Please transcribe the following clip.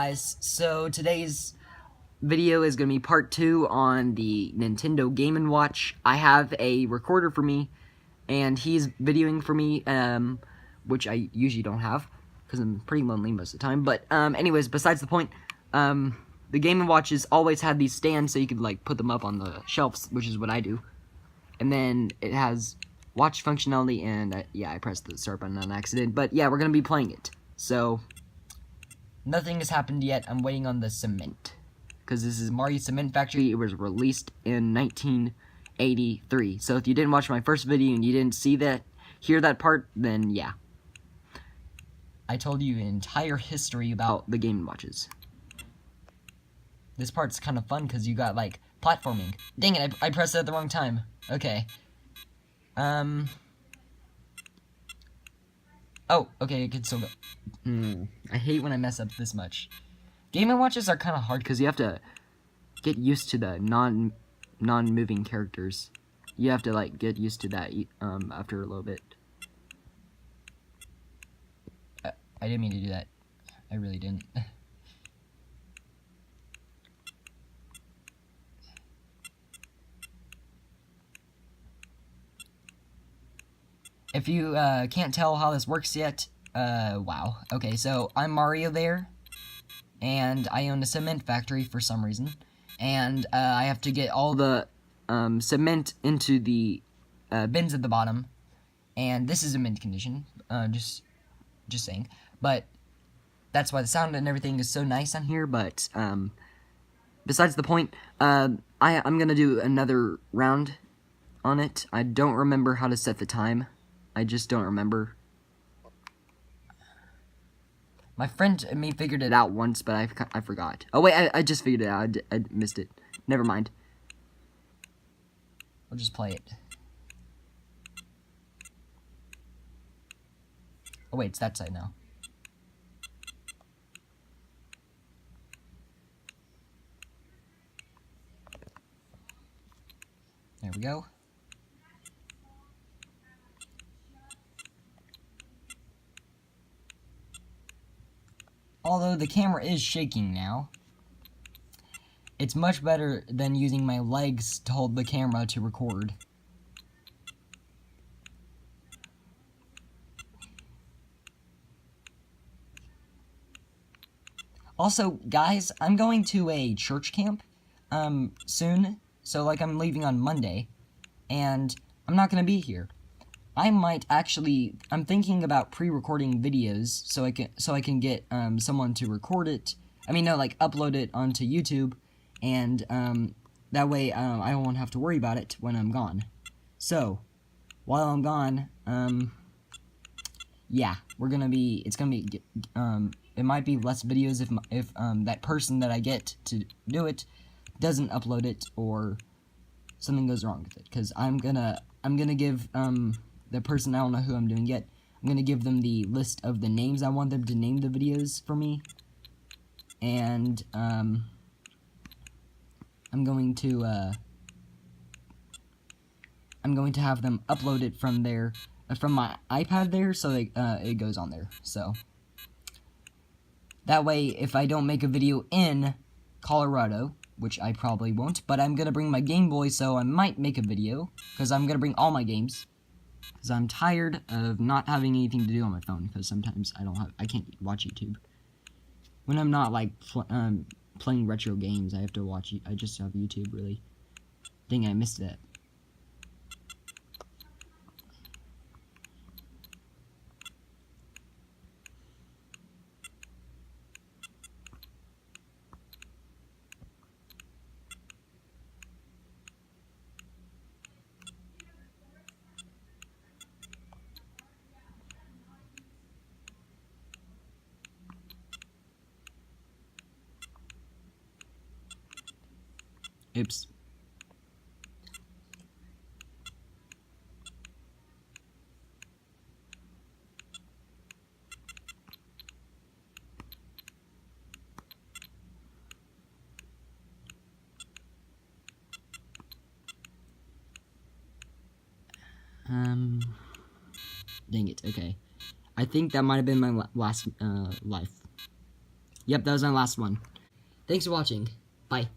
guys, so today's video is going to be part 2 on the Nintendo Game & Watch. I have a recorder for me, and he's videoing for me, which I usually don't have, because I'm pretty lonely most of the time, but anyways, besides the point, the Game & Watches always had these stands so you could, like, put them up on the shelves, which is what I do, and then it has watch functionality, and yeah, I pressed the start button on accident, but yeah, we're going to be playing it, so nothing has happened yet. I'm waiting on the cement, because this is Mario Cement Factory. It was released in 1983. So if you didn't watch my first video and you didn't hear that part, then yeah. I told you an entire history about the Game & Watches. This part's kind of fun because you got, like, platforming. Dang it, I pressed it at the wrong time. Okay. Oh, okay, it can still go. I hate when I mess up this much. Game & Watches are kind of hard because you have to get used to the non-moving characters. You have to, like, get used to that after a little bit. I didn't mean to do that. I really didn't. If you can't tell how this works yet, wow. Okay, so I'm Mario there, and I own a cement factory for some reason, and I have to get all the cement into the bins at the bottom, and this is a mint condition, just saying, but that's why the sound and everything is so nice on here, but besides the point, I'm gonna do another round on it. I don't remember how to set the time. I just don't remember. My friend and me figured it out once, but I forgot. Oh wait, I just figured it out. I missed it. Never mind. I'll just play it. Oh wait, it's that side now. There we go. Although the camera is shaking now, it's much better than using my legs to hold the camera to record. Also, guys, I'm going to a church camp soon, so like I'm leaving on Monday, and I'm not going to be here. I might actually, I'm thinking about pre-recording videos so I can get someone to record it. I mean, no, like upload it onto YouTube, and that way I won't have to worry about it when I'm gone. So while I'm gone, yeah, it's gonna be it might be less videos if that person that I get to do it doesn't upload it or something goes wrong with it, because I'm gonna give the person, I don't know who I'm doing yet, I'm gonna give them the list of the names I want them to name the videos for me, and I'm going to have them upload it from their from my iPad there, so it goes on there. So that way, if I don't make a video in Colorado, which I probably won't, but I'm gonna bring my Game Boy, so I might make a video, because I'm gonna bring all my games. Because I'm tired of not having anything to do on my phone, because sometimes I can't watch YouTube. When I'm not, like, playing retro games, I just have YouTube, really. Dang, I missed that. Oops. Dang it, okay. I think that might have been my last life. Yep, that was my last one. Thanks for watching. Bye.